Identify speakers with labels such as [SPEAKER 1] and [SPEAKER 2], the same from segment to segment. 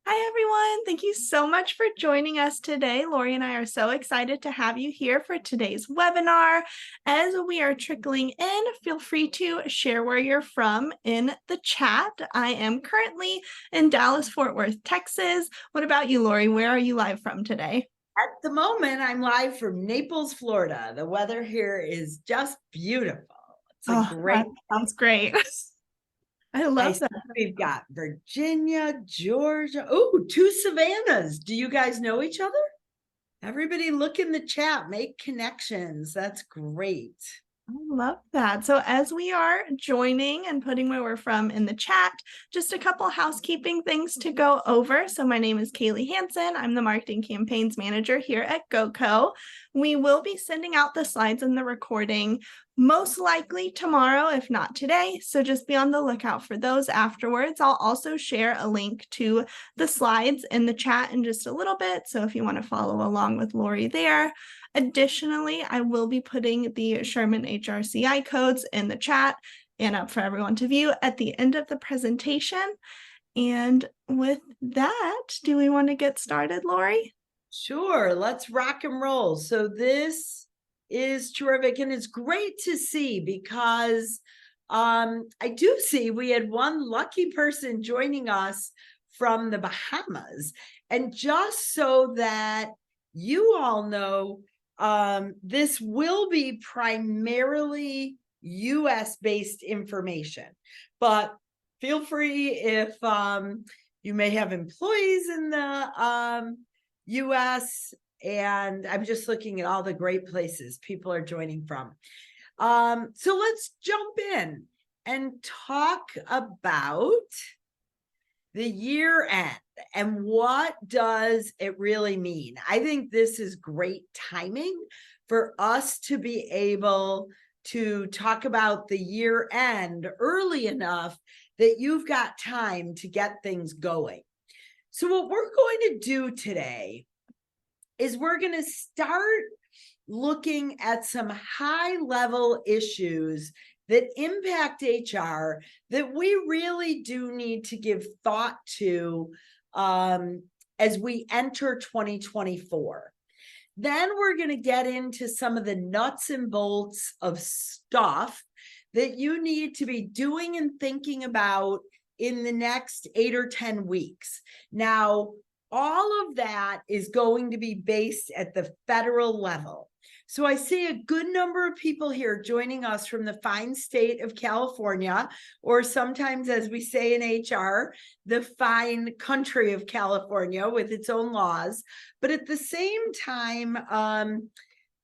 [SPEAKER 1] Hi, everyone. Thank you so much for joining us today. Lori and I are so excited to have you here for today's webinar. As we are trickling in, feel free to share where you're from in the chat. I am currently in Dallas, Fort Worth, Texas. What about you, Lori? Where are you live from today?
[SPEAKER 2] At the moment, I'm live from Naples, Florida. The weather here is just beautiful. It's a great.
[SPEAKER 1] That sounds great. I love that.
[SPEAKER 2] We've got Virginia, Georgia. Oh, two Savannahs. Do you guys know each other? Everybody look in the chat, make connections. That's great.
[SPEAKER 1] I love that. So as we are joining and putting where we're from in the chat, just a couple housekeeping things to go over. So my name is Kaylee Hansen. I'm the Marketing Campaigns Manager here at GoCo. We will be sending out the slides and the recording most likely tomorrow, if not today. So just be on the lookout for those afterwards. I'll also share a link to the slides in the chat in just a little bit. So if you want to follow along with Lori there. Additionally, I will be putting the Sherman HRCI codes in the chat and up for everyone to view at the end of the presentation. And with that, do we want to get started, Lori?
[SPEAKER 2] Sure, let's rock and roll. So this is terrific, and it's great to see because I do see we had one lucky person joining us from the Bahamas. And just so that you all know, this will be primarily US-based information, but feel free if you may have employees in the US, and I'm just looking at all the great places people are joining from. So let's jump in and talk about the year end and what does it really mean. I think this is great timing for us to be able to talk about the year end early enough that you've got time to get things going. So what we're going to do today is we're going to start looking at some high-level issues that impact HR that we really do need to give thought to as we enter 2024. Then we're going to get into some of the nuts and bolts of stuff that you need to be doing and thinking about in the next 8 or 10 weeks. Now, all of that is going to be based at the federal level. So I see a good number of people here joining us from the fine state of California, or sometimes, as we say in HR, the fine country of California with its own laws. But at the same time,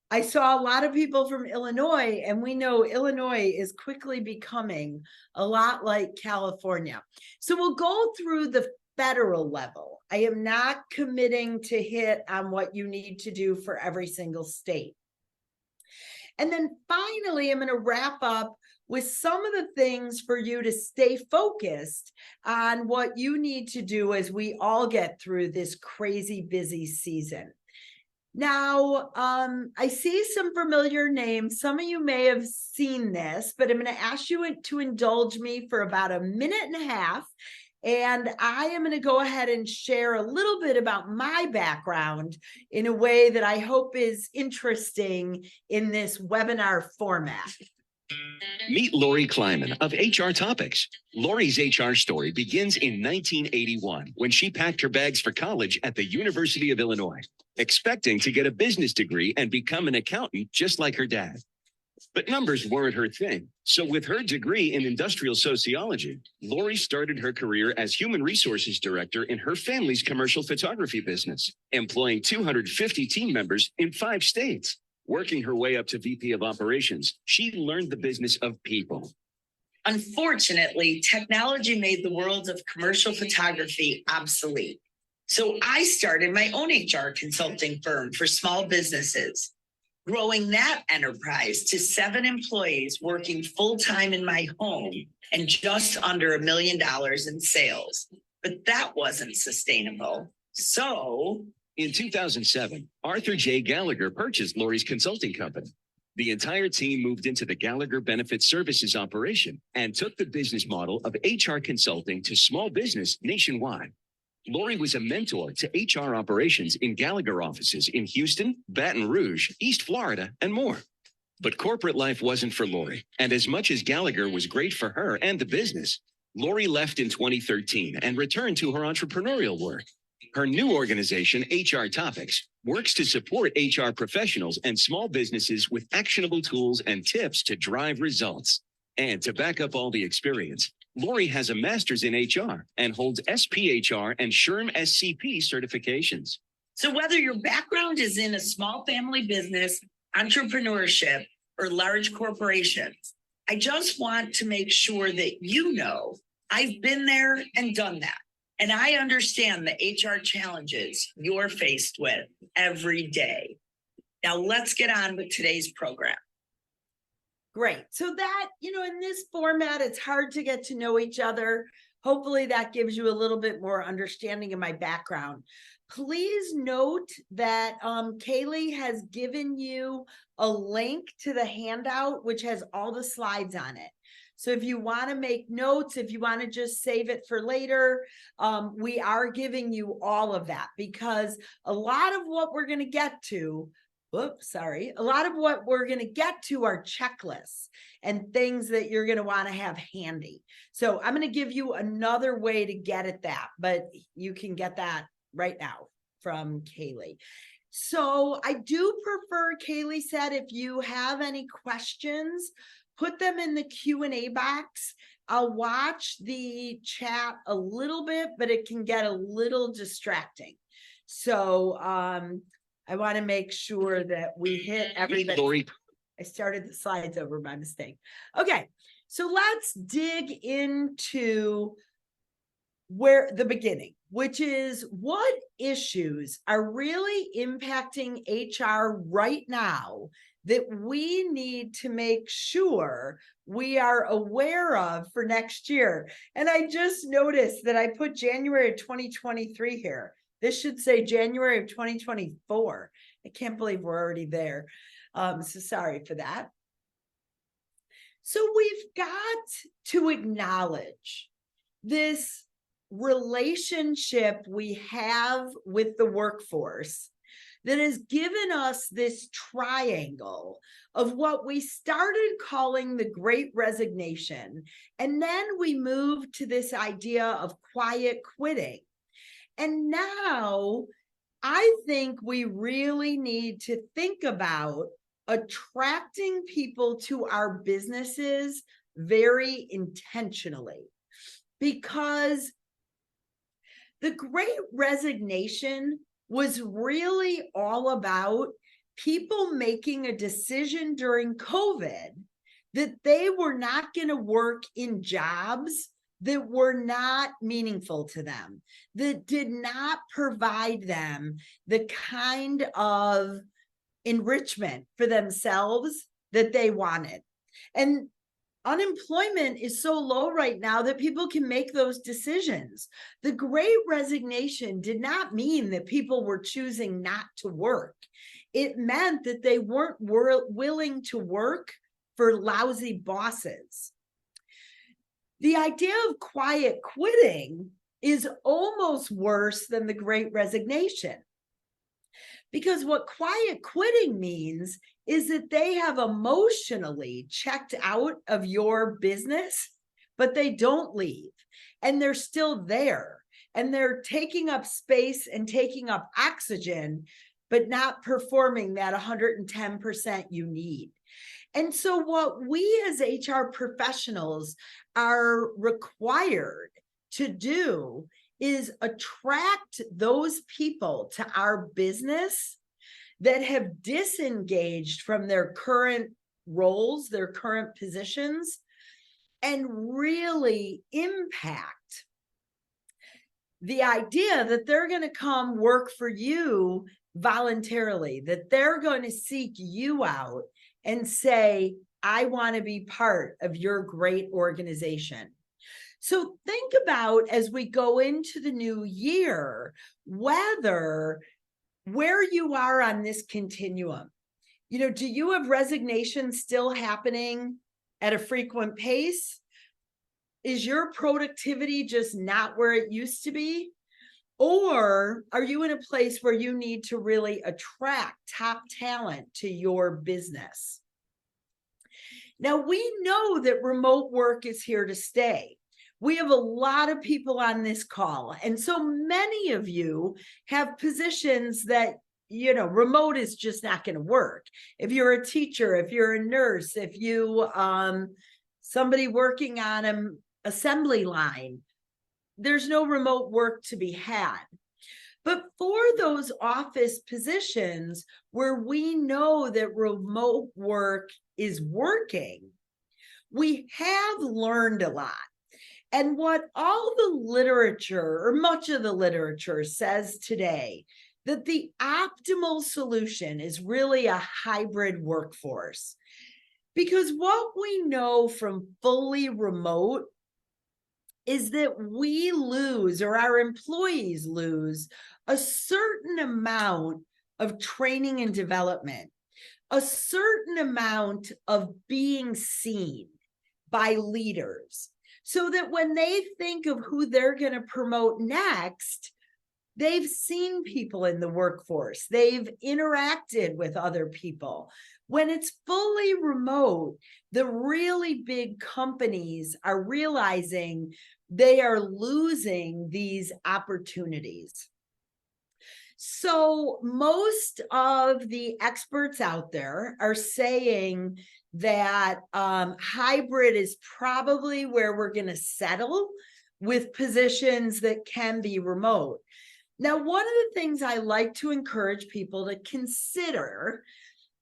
[SPEAKER 2] I saw a lot of people from Illinois, and we know Illinois is quickly becoming a lot like California. So we'll go through the federal level. I am not committing to hit on what you need to do for every single state. And then finally, I'm going to wrap up with some of the things for you to stay focused on what you need to do as we all get through this crazy busy season. Now, I see some familiar names. Some of you may have seen this, but I'm going to ask you to indulge me for about a minute and a half. And I am going to go ahead and share a little bit about my background in a way that I hope is interesting in this webinar format.
[SPEAKER 3] Meet Lori Kleiman of HR Topics. Lori's HR story begins in 1981 when she packed her bags for college at the University of Illinois, expecting to get a business degree and become an accountant just like her dad. But numbers weren't her thing. So with her degree in industrial sociology, Lori started her career as human resources director in her family's commercial photography business, employing 250 team members in 5 states. Working her way up to VP of operations, she learned the business of people.
[SPEAKER 4] Unfortunately, technology made the world of commercial photography obsolete. So I started my own HR consulting firm for small businesses, growing that enterprise to 7 employees working full-time in my home and just under $1 million in sales. But that wasn't sustainable. So
[SPEAKER 3] in 2007, Arthur J. Gallagher purchased Lori's consulting company. The entire team moved into the Gallagher Benefit Services operation and took the business model of HR consulting to small business nationwide. Lori was a mentor to HR operations in Gallagher offices in Houston, Baton Rouge, East Florida, and more. But corporate life wasn't for Lori. And as much as Gallagher was great for her and the business, Lori left in 2013 and returned to her entrepreneurial work. Her new organization, HR Topics, works to support HR professionals and small businesses with actionable tools and tips to drive results. And to back up all the experience, Lori has a master's in HR and holds SPHR and SHRM SCP certifications.
[SPEAKER 4] So whether your background is in a small family business, entrepreneurship, or large corporations, I just want to make sure that you know I've been there and done that. And I understand the HR challenges you're faced with every day. Now let's get on with today's program.
[SPEAKER 2] Great. So that, in this format, it's hard to get to know each other. Hopefully that gives you a little bit more understanding of my background. Please note that Kaylee has given you a link to the handout, which has all the slides on it. So if you want to make notes, if you want to just save it for later, we are giving you all of that, because a lot of what we're going to get to, a lot of what we're going to get to are checklists and things that you're going to want to have handy. So I'm going to give you another way to get at that, but you can get that right now from Kaylee. So I do prefer, Kaylee said, if you have any questions, put them in the Q&A box. I'll watch the chat a little bit, but it can get a little distracting. So I want to make sure that we hit everybody.
[SPEAKER 3] Lori.
[SPEAKER 2] I started the slides over by mistake. Okay, so let's dig into the beginning, which is what issues are really impacting HR right now that we need to make sure we are aware of for next year. And I just noticed that I put January of 2023 here. This should say January of 2024. I can't believe we're already there. So sorry for that. So we've got to acknowledge this relationship we have with the workforce that has given us this triangle of what we started calling the Great Resignation. And then we moved to this idea of quiet quitting. And now I think we really need to think about attracting people to our businesses very intentionally, because the Great Resignation was really all about people making a decision during COVID that they were not going to work in jobs that were not meaningful to them, that did not provide them the kind of enrichment for themselves that they wanted. And unemployment is so low right now that people can make those decisions. The Great Resignation did not mean that people were choosing not to work. It meant that they weren't willing to work for lousy bosses. The idea of quiet quitting is almost worse than the Great Resignation, because what quiet quitting means is that they have emotionally checked out of your business, but they don't leave, and they're still there, and they're taking up space and taking up oxygen, but not performing that 110% you need. And so what we as HR professionals are required to do is attract those people to our business that have disengaged from their current roles, their current positions, and really impact the idea that they're going to come work for you voluntarily, that they're going to seek you out and say, I want to be part of your great organization. So think about, as we go into the new year, where you are on this continuum. Do you have resignation still happening at a frequent pace? Is your productivity just not where it used to be? Or are you in a place where you need to really attract top talent to your business? Now, we know that remote work is here to stay. We have a lot of people on this call, and so many of you have positions that, remote is just not going to work. If you're a teacher, if you're a nurse, if you somebody working on an assembly line, there's no remote work to be had. But for those office positions where we know that remote work is working, we have learned a lot. And what all the literature, or much of the literature, says today, that the optimal solution is really a hybrid workforce. Because what we know from fully remote is that we lose, or our employees lose, a certain amount of training and development, a certain amount of being seen by leaders, so that when they think of who they're going to promote next, they've seen people in the workforce, they've interacted with other people. When it's fully remote, the really big companies are realizing they are losing these opportunities. So most of the experts out there are saying that hybrid is probably where we're going to settle, with positions that can be remote. Now, one of the things I like to encourage people to consider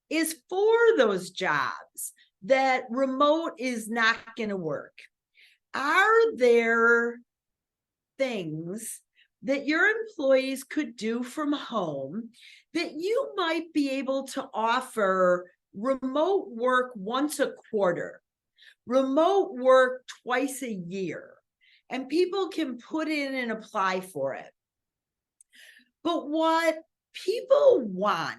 [SPEAKER 2] is, for those jobs that remote is not going to work, are there things that your employees could do from home that you might be able to offer remote work once a quarter, remote work twice a year, and people can put in and apply for it? But what people want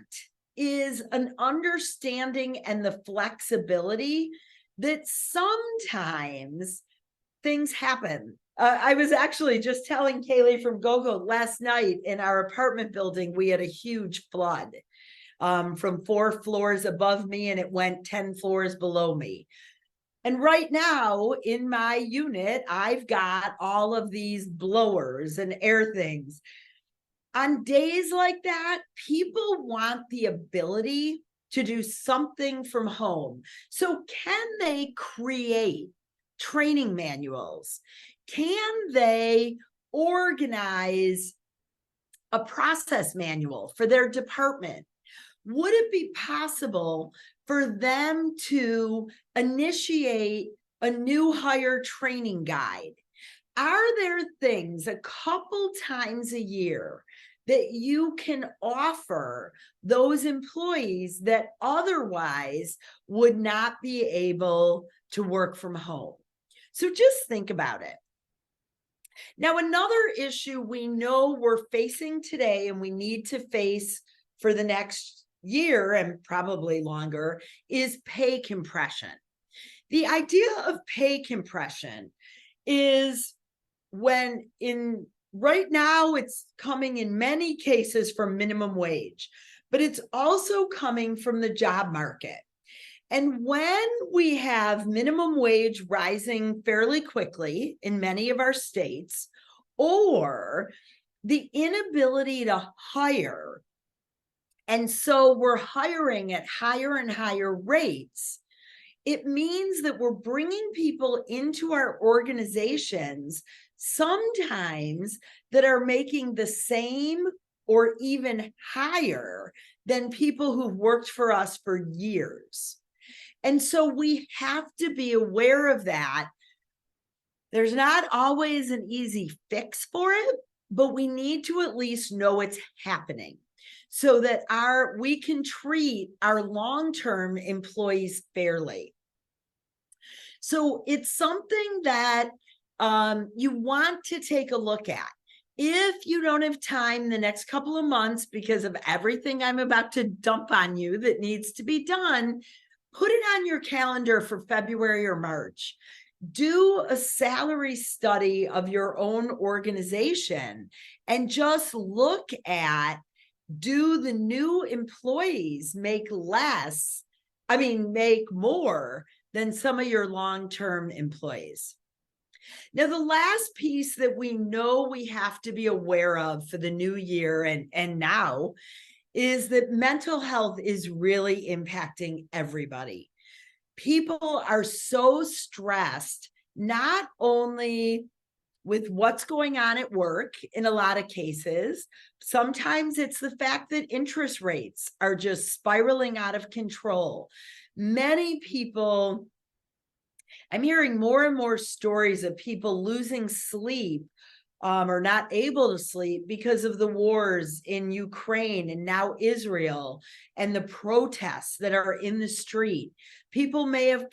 [SPEAKER 2] is an understanding and the flexibility that sometimes things happen. I was actually just telling Kaylee from GoGo last night, in our apartment building, we had a huge flood from 4 floors above me, and it went 10 floors below me. And right now in my unit, I've got all of these blowers and air things. On days like that, people want the ability to do something from home. So can they create training manuals? Can they organize a process manual for their department? Would it be possible for them to initiate a new hire training guide? Are there things a couple times a year that you can offer those employees that otherwise would not be able to work from home? So just think about it. Now, another issue we know we're facing today, and we need to face for the next year and probably longer, is pay compression. The idea of pay compression is when right now it's coming in many cases from minimum wage, but it's also coming from the job market. And when we have minimum wage rising fairly quickly in many of our states, or the inability to hire, and so we're hiring at higher and higher rates, it means that we're bringing people into our organizations sometimes that are making the same or even higher than people who've worked for us for years. And so we have to be aware of that. There's not always an easy fix for it, but we need to at least know it's happening so that we can treat our long-term employees fairly. So it's something that you want to take a look at. If you don't have time the next couple of months because of everything I'm about to dump on you that needs to be done, put it on your calendar for February or March. do a salary study of your own organization and just look at, do the new employees make make more than some of your long-term employees? Now, the last piece that we know we have to be aware of for the new year and now is that mental health is really impacting everybody. People are so stressed, not only with what's going on at work in a lot of cases. Sometimes it's the fact that interest rates are just spiraling out of control. Many people, I'm hearing more and more stories of people losing sleep or not able to sleep because of the wars in Ukraine and now Israel and the protests that are in the street. People may have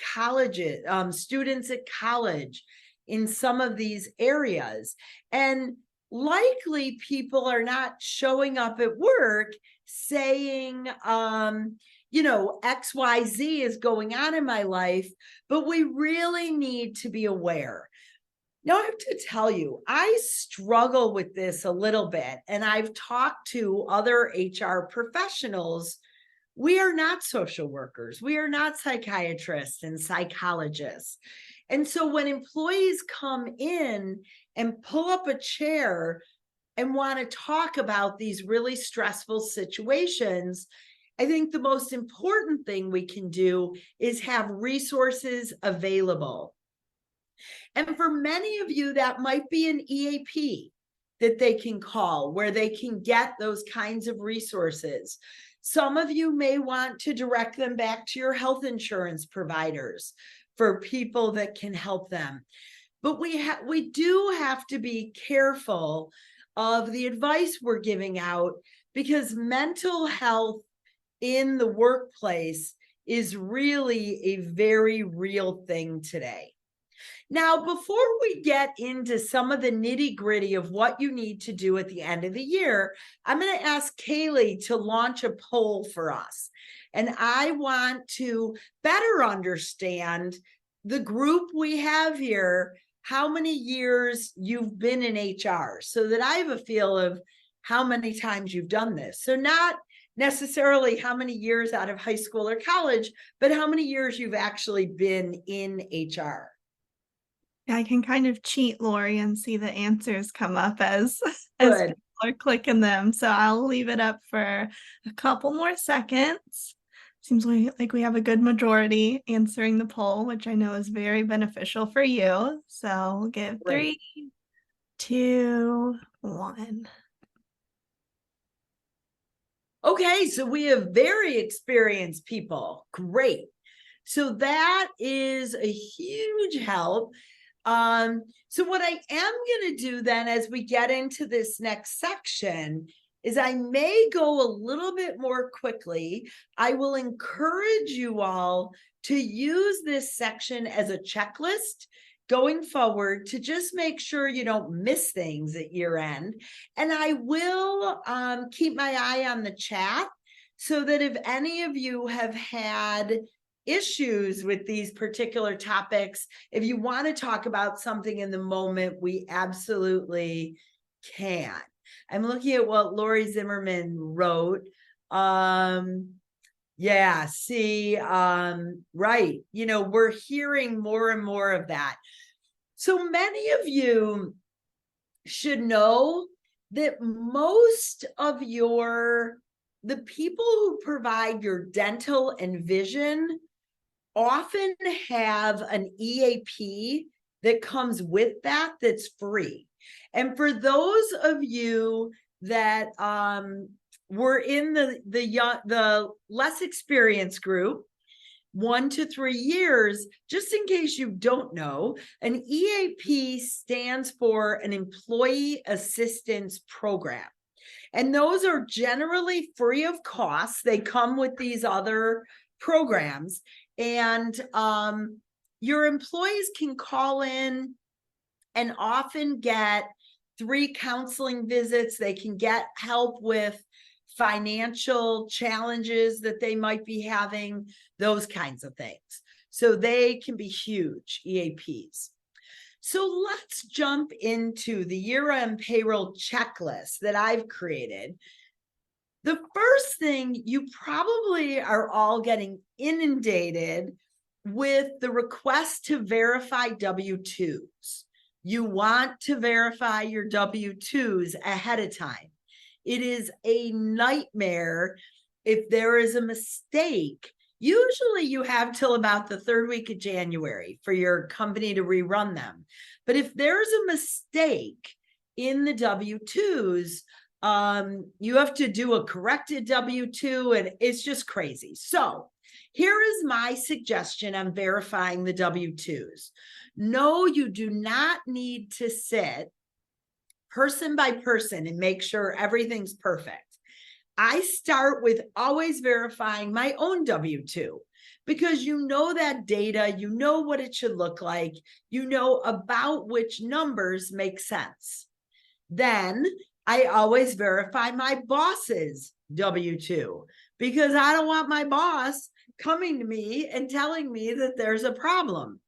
[SPEAKER 2] students at college in some of these areas. And likely people are not showing up at work saying, XYZ is going on in my life, but we really need to be aware. Now, I have to tell you, I struggle with this a little bit, and I've talked to other HR professionals. We are not social workers. We are not psychiatrists and psychologists. And so when employees come in and pull up a chair and want to talk about these really stressful situations, I think the most important thing we can do is have resources available. And for many of you, that might be an EAP that they can call where they can get those kinds of resources. Some of you may want to direct them back to your health insurance providers for people that can help them. But we do have to be careful of the advice we're giving out, because mental health in the workplace is really a very real thing today. Now, before we get into some of the nitty-gritty of what you need to do at the end of the year, I'm going to ask Kaylee to launch a poll for us. And I want to better understand the group we have here, how many years you've been in HR, so that I have a feel of how many times you've done this. So not necessarily how many years out of high school or college, but how many years you've actually been in HR.
[SPEAKER 1] I can kind of cheat, Lori, and see the answers come up as
[SPEAKER 2] Good.
[SPEAKER 1] people are clicking them. So I'll leave it up for a couple more seconds. Seems like we have a good majority answering the poll, which I know is very beneficial for you. So we'll give
[SPEAKER 2] Great.
[SPEAKER 1] 3, 2, 1.
[SPEAKER 2] Okay, so we have very experienced people. Great. So that is a huge help. So what I am going to do then, as we get into this next section, is I may go a little bit more quickly. I will encourage you all to use this section as a checklist going forward to just make sure you don't miss things at year end. And I will keep my eye on the chat so that if any of you have had issues with these particular topics, if you want to talk about something in the moment, we absolutely can. I'm looking at what Lori Zimmerman wrote. Right. We're hearing more and more of that. So many of you should know that most of the people who provide your dental and vision often have an EAP that comes with that's free. And for those of you that were in the less experienced group, 1 to 3 years, just in case you don't know, an EAP stands for an employee assistance program. And those are generally free of cost. They come with these other programs. And your employees can call in and often get 3 counseling visits. They can get help with financial challenges that they might be having, those kinds of things. So they can be huge EAPs. So let's jump into the year-end payroll checklist that I've created. The first thing, you probably are all getting inundated with the request to verify W-2s. You want to verify your W-2s ahead of time. It is a nightmare if there is a mistake. Usually you have till about the third week of January for your company to rerun them. But if there's a mistake in the W-2s, you have to do a corrected W-2, and it's just crazy. So here is my suggestion on verifying the W-2s. No, you do not need to sit person by person and make sure everything's perfect. I start with always verifying my own W-2 because you know that data, you know what it should look like, you know about which numbers make sense. Then I always verify my boss's W-2 because I don't want my boss coming to me and telling me that there's a problem.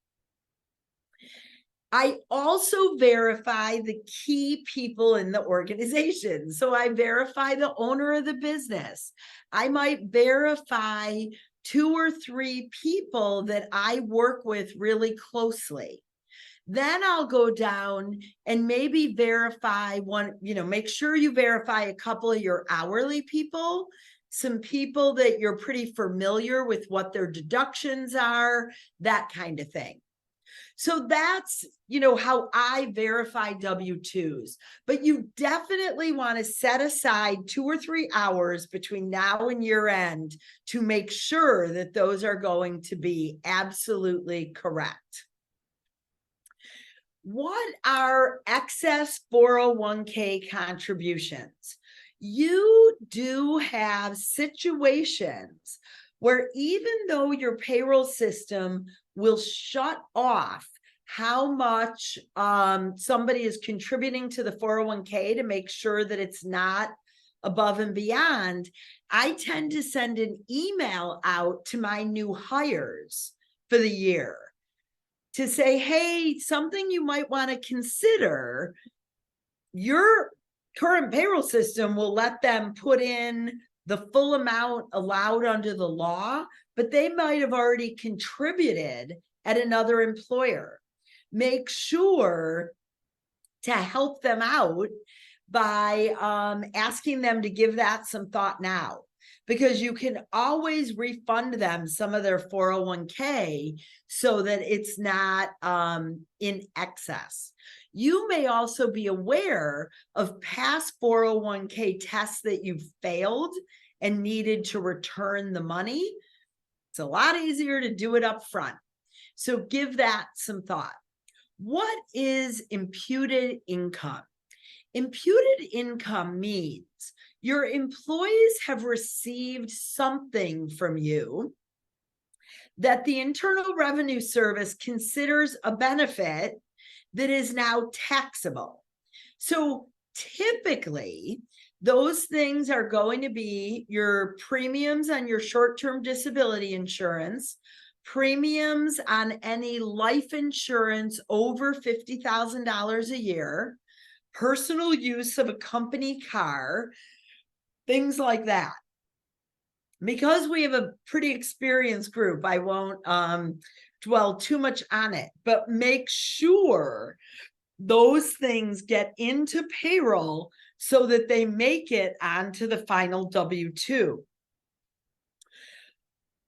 [SPEAKER 2] I also verify the key people in the organization. So I verify the owner of the business. I might verify 2 or 3 people that I work with really closely. Then I'll go down and maybe verify one, make sure you verify a couple of your hourly people, some people that you're pretty familiar with what their deductions are, that kind of thing. So that's, how I verify W-2s, but you definitely want to set aside 2 or 3 hours between now and year end to make sure that those are going to be absolutely correct. What are excess 401k contributions? You do have situations where even though your payroll system will shut off how much somebody is contributing to the 401k to make sure that it's not above and beyond, I tend to send an email out to my new hires for the year to say, hey, something you might want to consider. Your current payroll system will let them put in the full amount allowed under the law, but they might have already contributed at another employer. Make sure to help them out by asking them to give that some thought now, because you can always refund them some of their 401k so that it's not in excess. You may also be aware of past 401k tests that you've failed and needed to return the money. It's a lot easier to do it up front. So give that some thought. What is imputed income? Imputed income means your employees have received something from you that the Internal Revenue Service considers a benefit that is now taxable. So typically, those things are going to be your premiums on your short-term disability insurance, premiums on any life insurance over $50,000 a year, personal use of a company car, things like that. Because we have a pretty experienced group, I won't dwell too much on it, but make sure those things get into payroll so that they make it onto the final W-2.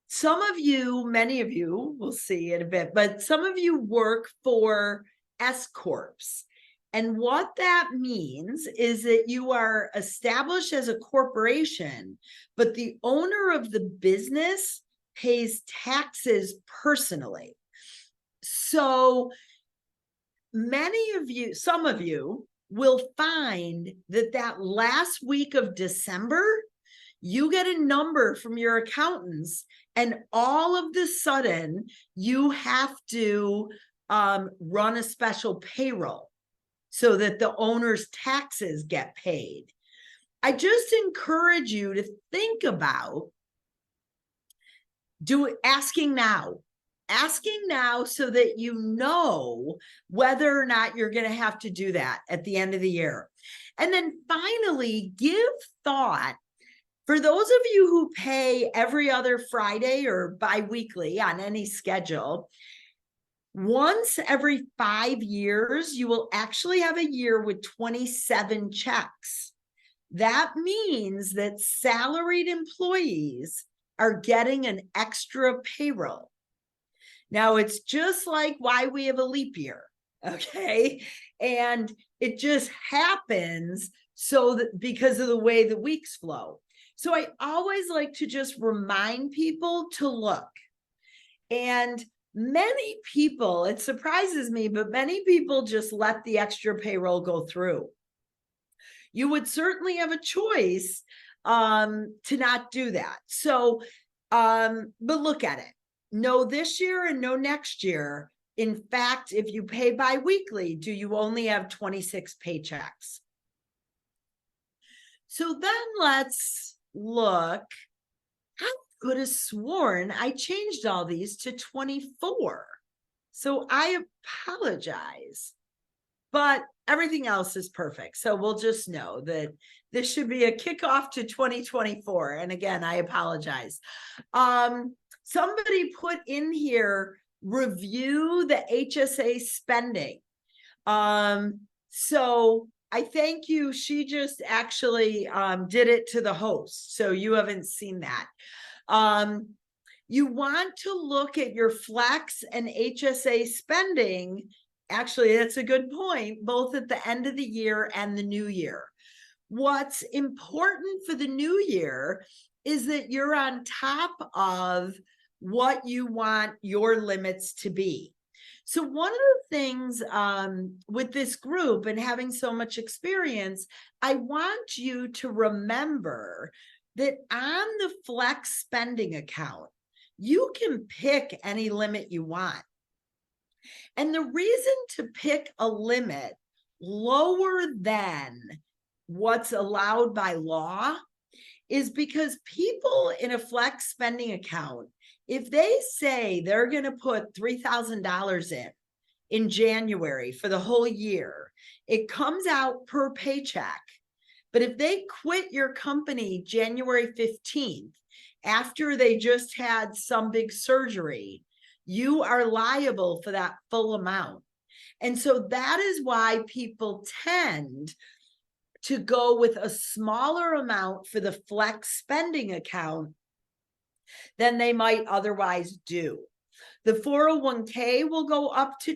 [SPEAKER 2] Some of you, many of you, we'll see in a bit, but some of you work for S-Corps. And what that means is that you are established as a corporation, but the owner of the business pays taxes personally. So many of you, some of you will find that last week of December, you get a number from your accountants, and all of the sudden you have to run a special payroll so that the owner's taxes get paid. I just encourage you to think about asking now. asking now so that you know whether or not you're going to have to do that at the end of the year. And then finally, give thought. For those of you who pay every other Friday or bi-weekly on any schedule, once every 5 years, you will actually have a year with 27 checks. That means that salaried employees are getting an extra payroll. Now, it's just like why we have a leap year, okay? And it just happens so that because of the way the weeks flow. So I always like to just remind people to look. And many people, it surprises me, but many people just let the extra payroll go through. You would certainly have a choice to not do that. So, but look at it. No this year and no next year. In fact, if you pay bi-weekly, do you only have 26 paychecks? So then let's look. I could have sworn I changed all these to 24. So I apologize, but everything else is perfect. So we'll just know that this should be a kickoff to 2024. And again, I apologize. Somebody put in here, review the HSA spending. So I thank you. She just actually did it to the host. So you haven't seen that. You want to look at your flex and HSA spending. Actually, that's a good point, both at the end of the year and the new year. What's important for the new year is that you're on top of what you want your limits to be. So one of the things with this group and having so much experience, I want you to remember that on the flex spending account, you can pick any limit you want. And the reason to pick a limit lower than what's allowed by law is because people in a flex spending account, if they say they're going to put $3,000 in January for the whole year, it comes out per paycheck. But if they quit your company January 15th, after they just had some big surgery, you are liable for that full amount. And so that is why people tend to go with a smaller amount for the flex spending account than they might otherwise do. The 401k will go up to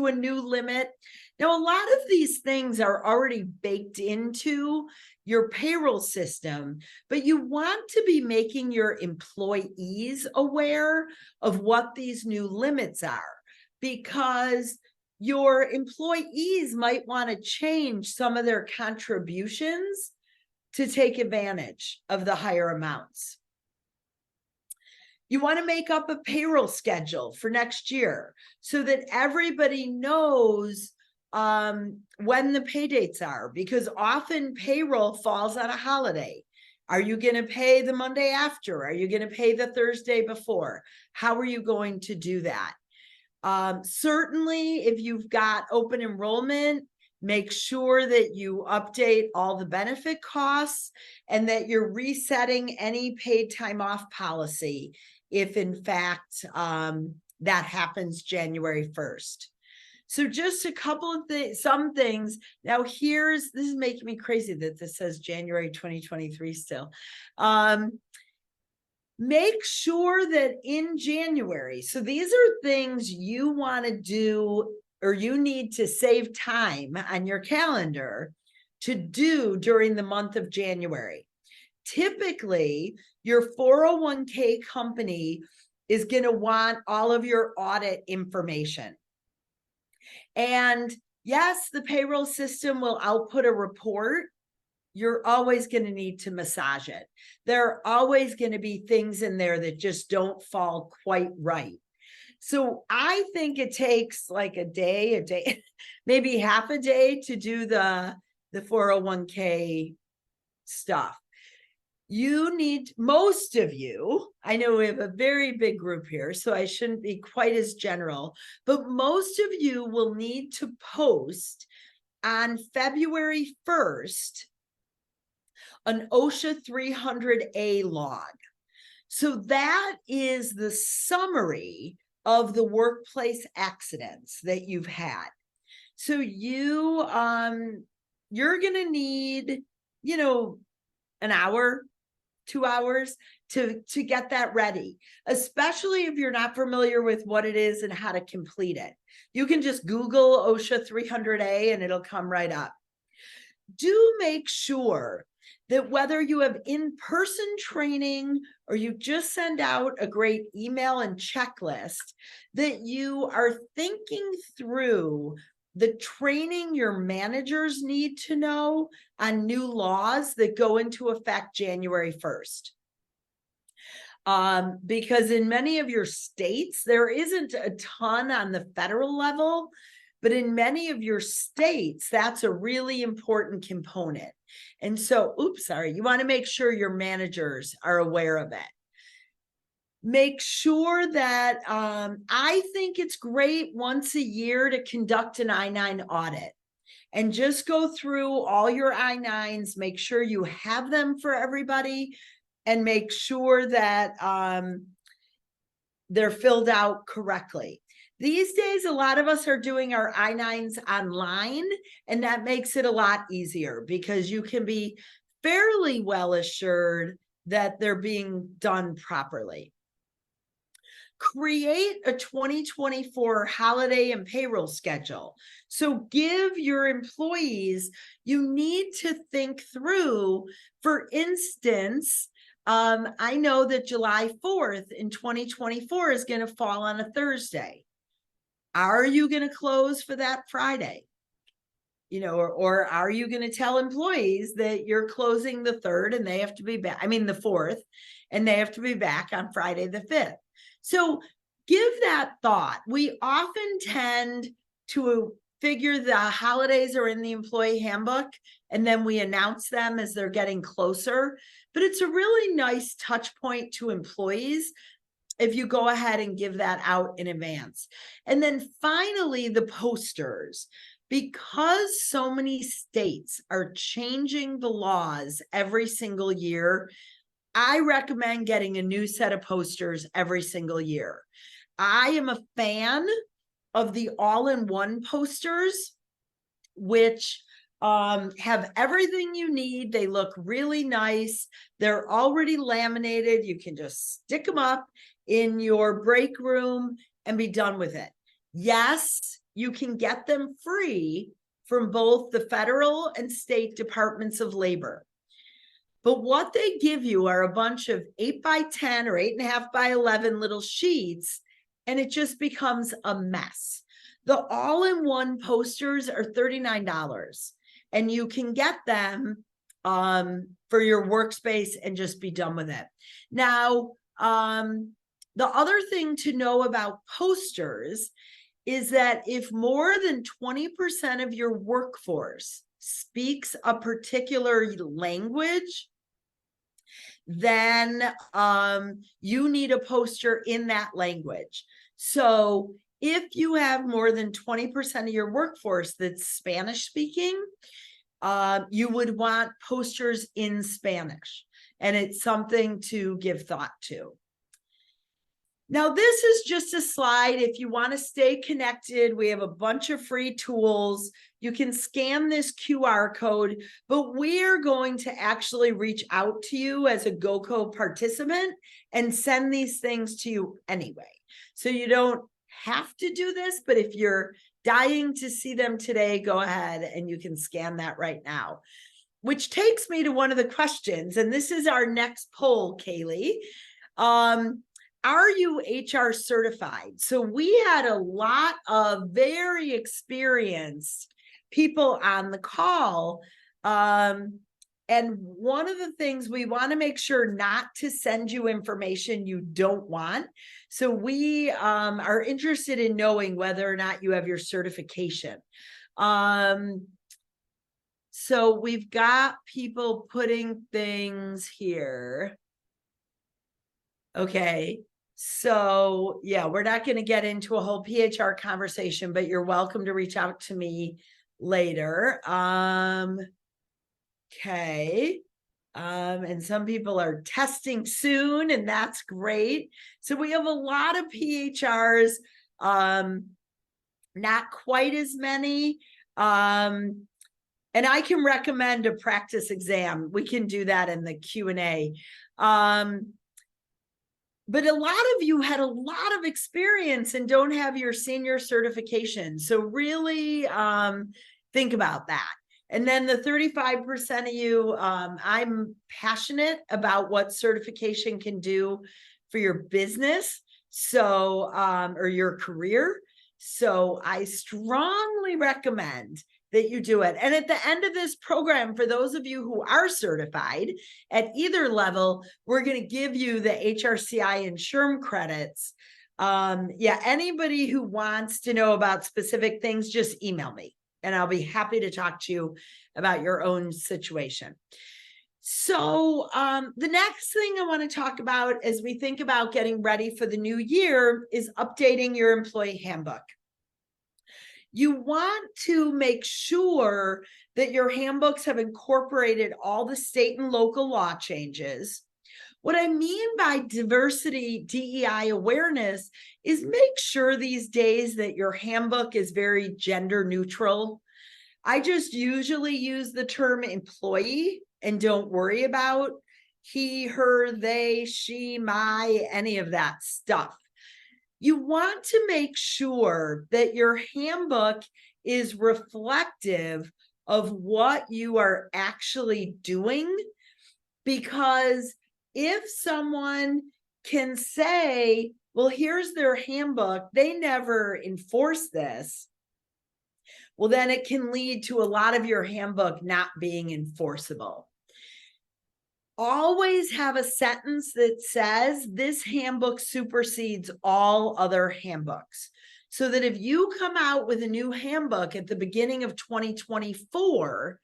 [SPEAKER 2] a new limit. Now, a lot of these things are already baked into your payroll system, but you want to be making your employees aware of what these new limits are, because your employees might want to change some of their contributions to take advantage of the higher amounts. You want to make up a payroll schedule for next year so that everybody knows when the pay dates are, because often payroll falls on a holiday. Are you going to pay the Monday after? Are you going to pay the Thursday before? How are you going to do that? Certainly, if you've got open enrollment, make sure that you update all the benefit costs and that you're resetting any paid time off policy if in fact that happens January 1st. So just a couple of things, some things. Now this is making me crazy that this says January 2023 still. Make sure that in January, so these are things you want to do or you need to save time on your calendar to do during the month of January. Typically, your 401k company is going to want all of your audit information. And yes, the payroll system will output a report. You're always going to need to massage it. There are always going to be things in there that just don't fall quite right. So I think it takes like a day, maybe half a day to do the 401k stuff. you need, most of you, I know we have a very big group here, so I shouldn't be quite as general, but most of you will need to post on February 1st an OSHA 300A log. So that is the summary of the workplace accidents that you've had. So you're going to need, an hour, 2 hours to get that ready, especially if you're not familiar with what it is and how to complete it. You can just Google OSHA 300A and it'll come right up. Do make sure that whether you have in-person training or you just send out a great email and checklist, that you are thinking through the training your managers need to know on new laws that go into effect January 1st. Because in many of your states, there isn't a ton on the federal level, but in many of your states, that's a really important component. And so, you want to make sure your managers are aware of it. Make sure that I think it's great once a year to conduct an I-9 audit and just go through all your I-9s, make sure you have them for everybody, and make sure that they're filled out correctly. These days, a lot of us are doing our I-9s online, and that makes it a lot easier because you can be fairly well assured that they're being done properly. Create a 2024 holiday and payroll schedule. So give your employees, you need to think through, for instance, I know that July 4th in 2024 is going to fall on a Thursday. Are you going to close for that Friday? Or are you going to tell employees that you're closing the 3rd and they have to be back, the 4th, and they have to be back on Friday the 5th? So give that thought. We often tend to figure the holidays are in the employee handbook, and then we announce them as they're getting closer. But it's a really nice touch point to employees if you go ahead and give that out in advance. And then finally, the posters. Because so many states are changing the laws every single year, I recommend getting a new set of posters every single year. I am a fan of the all-in-one posters, which have everything you need. They look really nice. They're already laminated. You can just stick them up in your break room and be done with it. Yes, you can get them free from both the federal and state departments of labor. But what they give you are a bunch of 8x10 or 8.5x11 little sheets, and it just becomes a mess. The all-in-one posters are $39, and you can get them for your workspace and just be done with it. Now, the other thing to know about posters is that if more than 20% of your workforce speaks a particular language, then you need a poster in that language. So if you have more than 20% of your workforce that's Spanish speaking, you would want posters in Spanish, and it's something to give thought to. Now, this is just a slide. If you want to stay connected, we have a bunch of free tools. You can scan this QR code, but we're going to actually reach out to you as a GoCo participant and send these things to you anyway. So you don't have to do this, but if you're dying to see them today, go ahead and you can scan that right now. Which takes me to one of the questions, and this is our next poll, Kaylee. Are you HR certified? So we had a lot of very experienced people on the call. And one of the things, we want to make sure not to send you information you don't want. So we are interested in knowing whether or not you have your certification. So we've got people putting things here. Okay. So yeah, we're not going to get into a whole PHR conversation, but you're welcome to reach out to me later. Okay. And some people are testing soon, and that's great. So we have a lot of PHRs, not quite as many. And I can recommend a practice exam. We can do that in the Q&A. But a lot of you had a lot of experience and don't have your senior certification. So really think about that. And then the 35% of you, I'm passionate about what certification can do for your business. So, or your career. So I strongly recommend that you do it. And at the end of this program, for those of you who are certified at either level, we're going to give you the HRCI and SHRM credits. Yeah, anybody who wants to know about specific things, just email me and I'll be happy to talk to you about your own situation. So the next thing I want to talk about as we think about getting ready for the new year is updating your employee handbook. You want to make sure that your handbooks have incorporated all the state and local law changes. What I mean by diversity DEI awareness is make sure these days that your handbook is very gender neutral. I just usually use the term employee and don't worry about he, her, they, she, my, any of that stuff. You want to make sure that your handbook is reflective of what you are actually doing, because if someone can say, well, here's their handbook, they never enforce this, well, then it can lead to a lot of your handbook not being enforceable. Always have a sentence that says this handbook supersedes all other handbooks. So that if you come out with a new handbook at the beginning of 2024,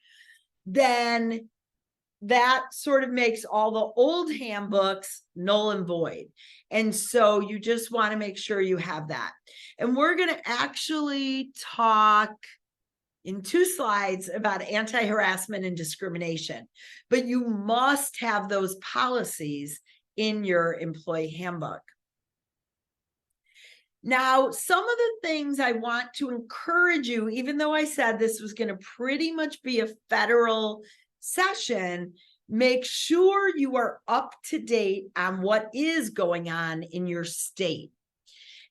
[SPEAKER 2] then that sort of makes all the old handbooks null and void. And so you just want to make sure you have that. And we're going to actually talk in 2 slides about anti-harassment and discrimination, but you must have those policies in your employee handbook. Now, some of the things I want to encourage you, even though I said this was going to pretty much be a federal session, make sure you are up to date on what is going on in your state.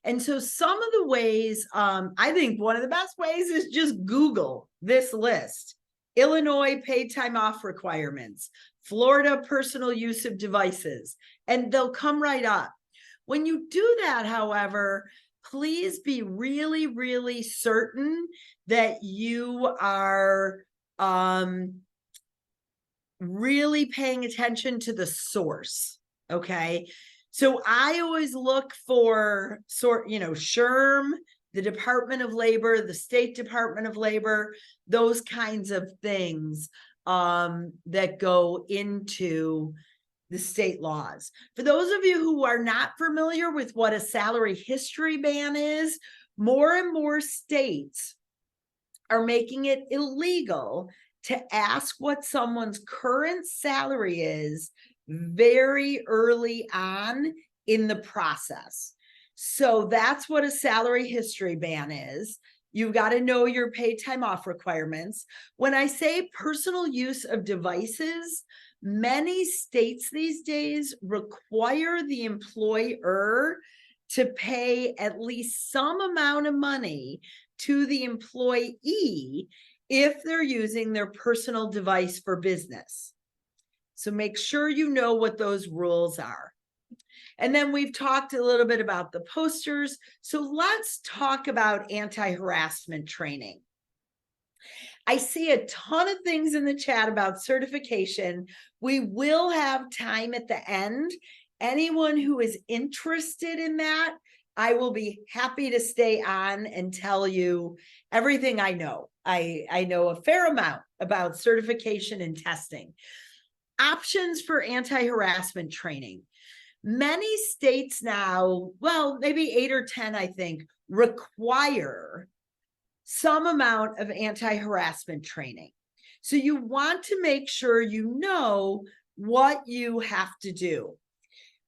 [SPEAKER 2] And so some of the ways, I think one of the best ways is just Google this list. Illinois paid time off requirements, Florida personal use of devices, and they'll come right up. When you do that, however, please be really, really certain that you are really paying attention to the source, okay? So I always look for SHRM, the Department of Labor, the State Department of Labor, those kinds of things that go into the state laws. For those of you who are not familiar with what a salary history ban is, more and more states are making it illegal to ask what someone's current salary is very early on in the process. So that's what a salary history ban is. You've got to know your paid time off requirements. When I say personal use of devices, many states these days require the employer to pay at least some amount of money to the employee if they're using their personal device for business. So make sure you know what those rules are. And then we've talked a little bit about the posters. So let's talk about anti-harassment training. I see a ton of things in the chat about certification. We will have time at the end. Anyone who is interested in that, I will be happy to stay on and tell you everything I know I know a fair amount about certification and testing. Options for anti-harassment training. Many states now, well, maybe 8 or 10, I think, require some amount of anti-harassment training. So you want to make sure you know what you have to do.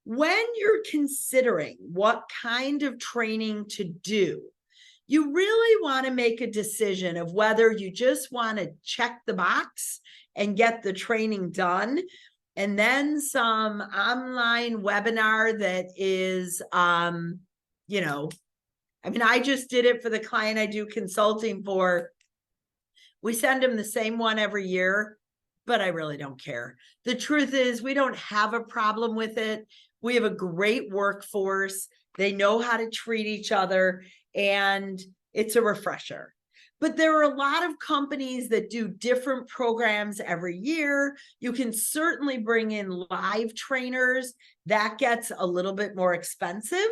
[SPEAKER 2] When you're considering what kind of training to do, you really want to make a decision of whether you just want to check the box and get the training done, and then some online webinar that is, you know, I mean, I just did it for the client I do consulting for. We send them the same one every year, but I really don't care. The truth is, we don't have a problem with it. We have a great workforce. They know how to treat each other, and it's a refresher. But there are a lot of companies that do different programs every year. You can certainly bring in live trainers. That gets a little bit more expensive.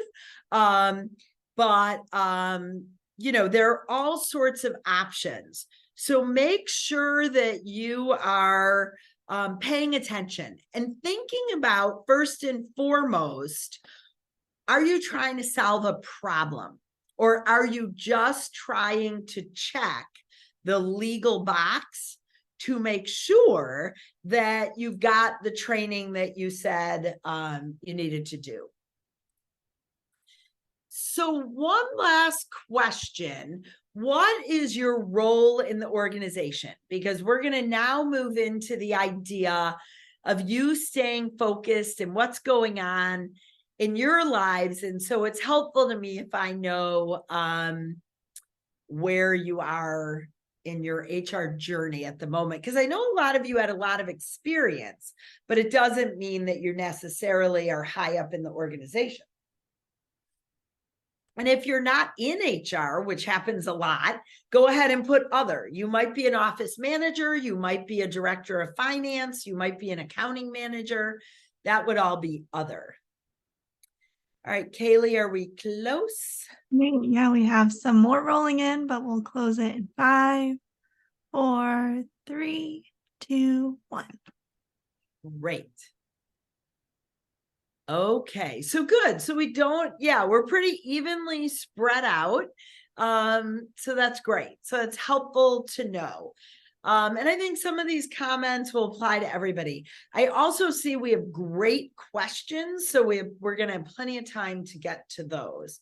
[SPEAKER 2] But you know, there are all sorts of options. So make sure that you are paying attention and thinking about, first and foremost, are you trying to solve a problem? Or are you just trying to check the legal box to make sure that you've got the training that you said you needed to do? So one last question. What is your role in the organization? Because we're going to now move into the idea of you staying focused and what's going on in your lives. And so it's helpful to me if I know where you are in your HR journey at the moment, because I know a lot of you had a lot of experience, but it doesn't mean that you necessarily are high up in the organization. And if you're not in HR, which happens a lot, go ahead and put other. You might be an office manager, you might be a director of finance, you might be an accounting manager. That would all be other. All right, Kaylee, are we close?
[SPEAKER 1] Yeah, we have some more rolling in, but we'll close it in 5, 4, 3, 2, 1.
[SPEAKER 2] Great. Okay, so good. So we don't, yeah, we're pretty evenly spread out. So that's great. So it's helpful to know. And I think some of these comments will apply to everybody. I also see we have great questions, so we're going to have plenty of time to get to those.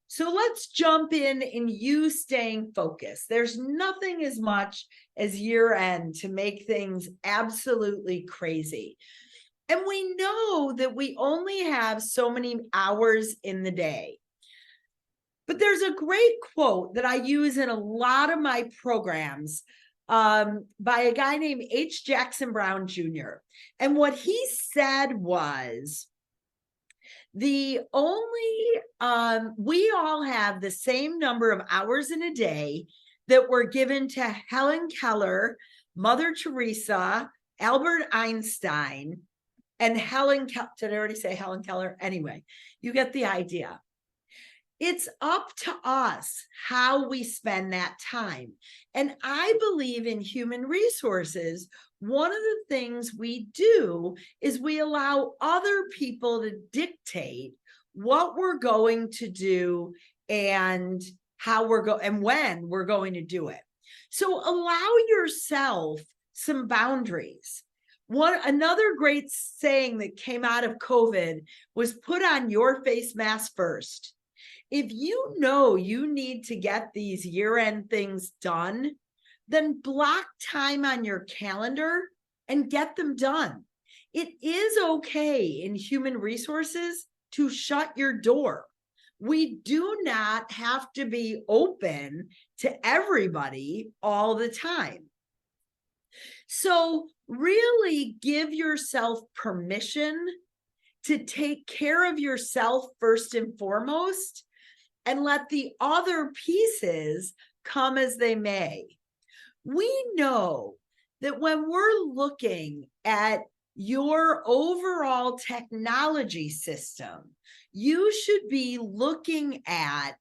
[SPEAKER 2] So let's jump in you staying focused. There's nothing as much as year end to make things absolutely crazy. And we know that we only have so many hours in the day. But there's a great quote that I use in a lot of my programs by a guy named H. Jackson Brown Jr. And what he said was, we all have the same number of hours in a day that were given to Helen Keller, Mother Teresa, Albert Einstein, and Helen Keller. Did I already say Helen Keller? Anyway, you get the idea. It's up to us how we spend that time. And I believe in human resources. One of the things we do is we allow other people to dictate what we're going to do and how and when we're going to do it. So allow yourself some boundaries. Another great saying that came out of COVID was put on your face mask first. If you know you need to get these year-end things done, then block time on your calendar and get them done. It is okay in human resources to shut your door. We do not have to be open to everybody all the time. So really give yourself permission to take care of yourself first and foremost, and let the other pieces come as they may. We know that when we're looking at your overall technology system, you should be looking at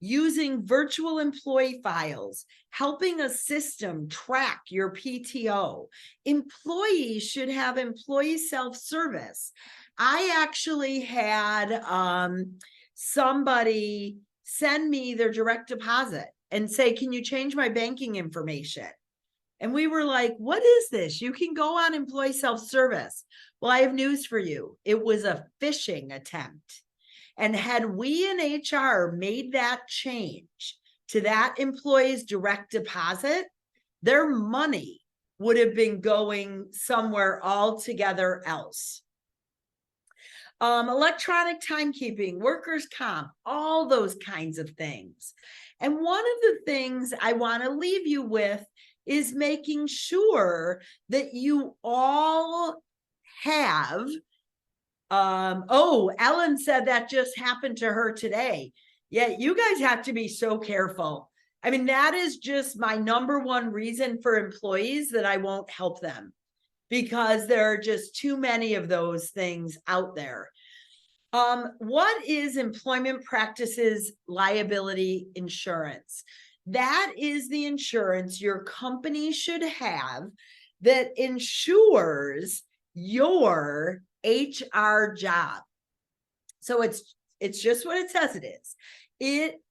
[SPEAKER 2] using virtual employee files, helping a system track your PTO. Employees should have employee self-service. I actually had somebody send me their direct deposit and say, can you change my banking information? And we were like, what is this? You can go on employee self-service. Well, I have news for you. It was a phishing attempt. And had we in HR made that change to that employee's direct deposit, their money would have been going somewhere altogether else. Electronic timekeeping, workers' comp, all those kinds of things. And one of the things I want to leave you with is making sure that you all have, Ellen said that just happened to her today. Yeah, you guys have to be so careful. I mean, that is just my number one reason for employees that I won't help them, because there are just too many of those things out there. What is employment practices liability insurance? That is the insurance your company should have that ensures your HR job. So it's just what it says it is. It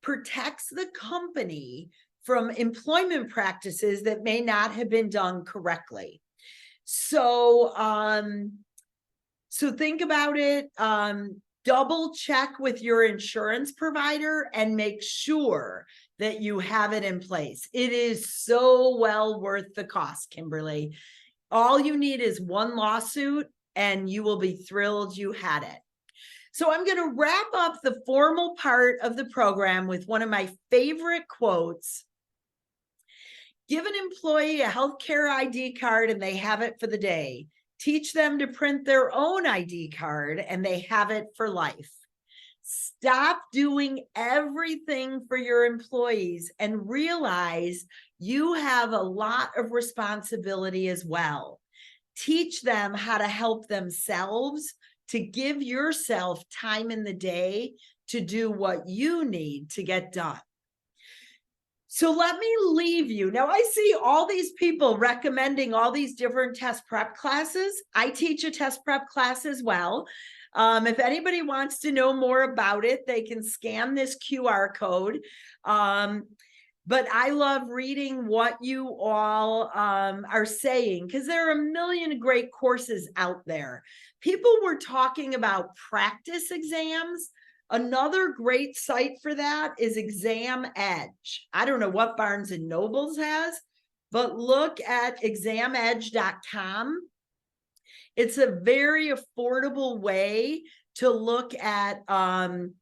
[SPEAKER 2] protects the company from employment practices that may not have been done correctly. So think about it. Double check with your insurance provider and make sure that you have it in place. It is so well worth the cost, Kimberly. All you need is one lawsuit and you will be thrilled you had it. So I'm going to wrap up the formal part of the program with one of my favorite quotes. Give an employee a healthcare ID card and they have it for the day. Teach them to print their own ID card and they have it for life. Stop doing everything for your employees and realize you have a lot of responsibility as well. Teach them how to help themselves, to give yourself time in the day to do what you need to get done. So let me leave you. Now I see all these people recommending all these different test prep classes. I teach a test prep class as well. If anybody wants to know more about it, they can scan this QR code. But I love reading what you all are saying, because there are a million great courses out there. People were talking about practice exams. Another great site for that is Exam Edge. I don't know what Barnes and Nobles has, but look at examedge.com. It's a very affordable way to look at HRCI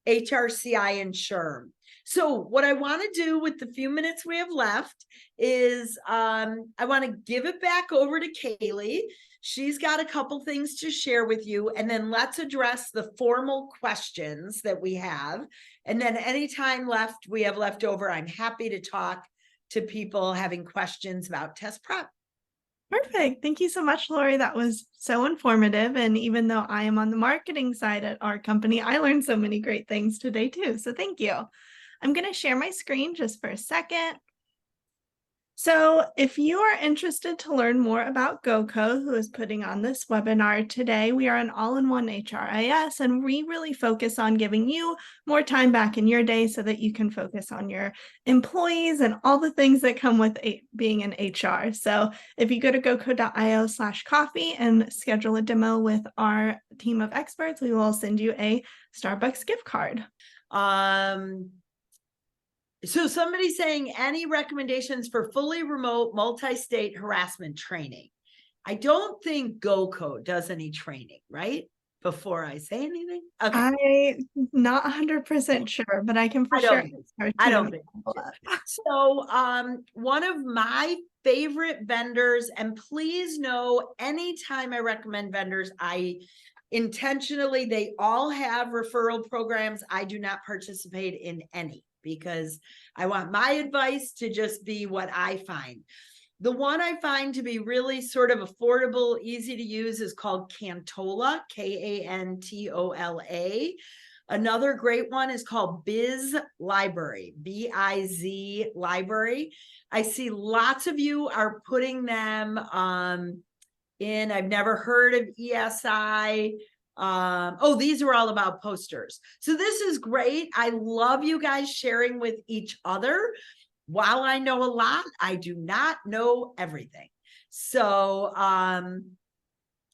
[SPEAKER 2] and SHRM. So what I want to do with the few minutes we have left is I want to give it back over to Kaylee. She's got a couple things to share with you, and then let's address the formal questions that we have. And then any time left we have left over, I'm happy to talk to people having questions about test prep.
[SPEAKER 1] Perfect. Thank you so much, Lori. That was so informative. And even though I am on the marketing side at our company, I learned so many great things today too. So thank you. I'm going to share my screen just for a second. So if you are interested to learn more about GoCo, who is putting on this webinar today, we are an all-in-one HRIS, and we really focus on giving you more time back in your day so that you can focus on your employees and all the things that come with being in HR. So if you go to goco.io/coffee and schedule a demo with our team of experts, we will send you a Starbucks gift card.
[SPEAKER 2] So somebody's saying, any recommendations for fully remote multi-state harassment training? I don't think GoCo does any training, right? Before I say anything? Okay.
[SPEAKER 1] I'm not 100% sure, but I can for sure.
[SPEAKER 2] I don't think so. One of my favorite vendors, and please know, anytime I recommend vendors, I intentionally, they all have referral programs. I do not participate in any, because I want my advice to just be what I find. The one I find to be really sort of affordable, easy to use is called Cantola, Kantola. Another great one is called Biz Library, B-I-Z Library. I see lots of you are putting them in. I've never heard of ESI. Oh, these are all about posters. So this is great. I love you guys sharing with each other. While I know a lot, I do not know everything. So,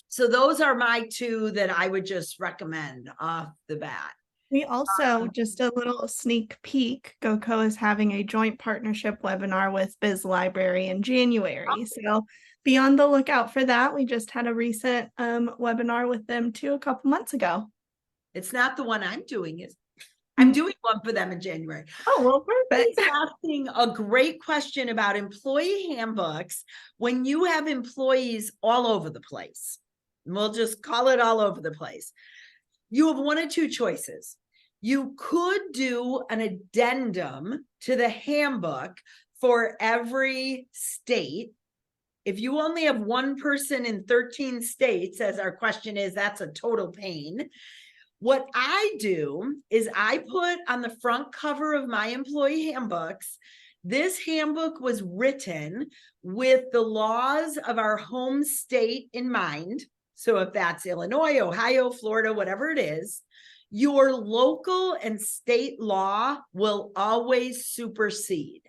[SPEAKER 2] so those are my two that I would just recommend off the bat.
[SPEAKER 1] We also, just a little sneak peek, GoCo is having a joint partnership webinar with Biz Library in January. So be on the lookout for that. We just had a recent webinar with them too a couple months ago.
[SPEAKER 2] It's not the one I'm doing, I'm doing one for them in January.
[SPEAKER 1] Oh, well, perfect.
[SPEAKER 2] He's asking a great question about employee handbooks when you have employees all over the place. We'll just call it all over the place. You have one of two choices. You could do an addendum to the handbook for every state. If you only have one person in 13 states, as our question is, that's a total pain. What I do is I put on the front cover of my employee handbooks, this handbook was written with the laws of our home state in mind. So if that's Illinois, Ohio, Florida, whatever it is, your local and state law will always supersede,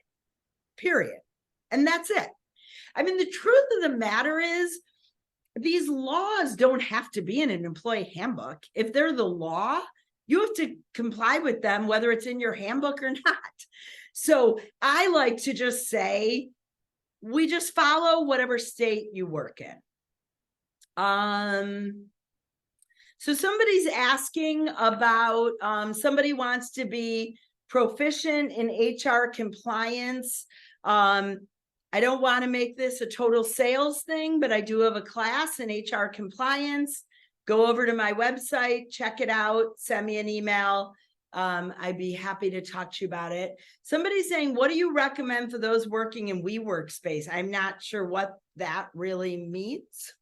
[SPEAKER 2] period. And that's it. I mean, the truth of the matter is, these laws don't have to be in an employee handbook. If they're the law, you have to comply with them, whether it's in your handbook or not. So I like to just say, we just follow whatever state you work in. So somebody's asking about, somebody wants to be proficient in HR compliance. I don't want to make this a total sales thing, but I do have a class in HR compliance. Go over to my website, check it out, send me an email. I'd be happy to talk to you about it. Somebody's saying, what do you recommend for those working in WeWork space? I'm not sure what that really means.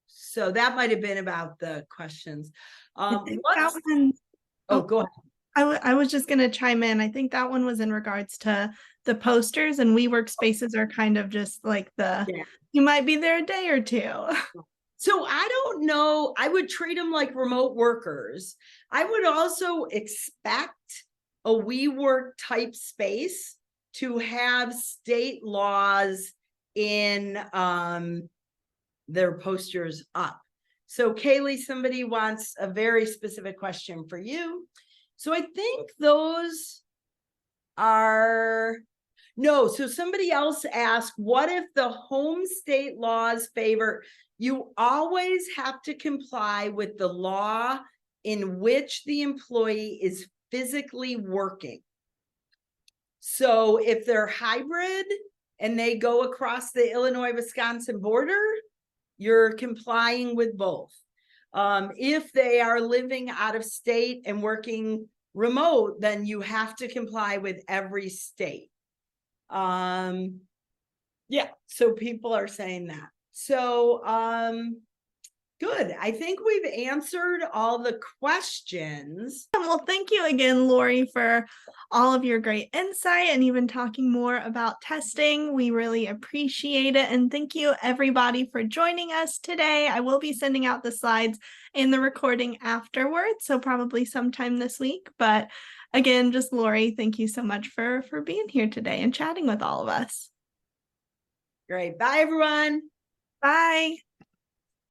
[SPEAKER 2] So that might have been about the questions.
[SPEAKER 1] That one,
[SPEAKER 2] go ahead.
[SPEAKER 1] I was just going to chime in. I think that one was in regards to the posters, and WeWork spaces are kind of just like you might be there a day or two.
[SPEAKER 2] So I don't know. I would treat them like remote workers. I would also expect a WeWork type space to have state laws in their posters up. So Kaylee, somebody wants a very specific question for you. So I think those are, no, so somebody else asked, what if the home state laws favor, you always have to comply with the law in which the employee is physically working. So if they're hybrid and they go across the Illinois-Wisconsin border, you're complying with both. If they are living out of state and working remote, then you have to comply with every state. Yeah, so people are saying that. So good. I think we've answered all the questions.
[SPEAKER 1] Well, thank you again, Lori, for all of your great insight and even talking more about testing. We really appreciate it. And thank you, everybody, for joining us today. I will be sending out the slides and the recording afterwards, so probably sometime this week. But again, just Lori, thank you so much for being here today and chatting with all of us.
[SPEAKER 2] Great. Bye, everyone.
[SPEAKER 1] Bye.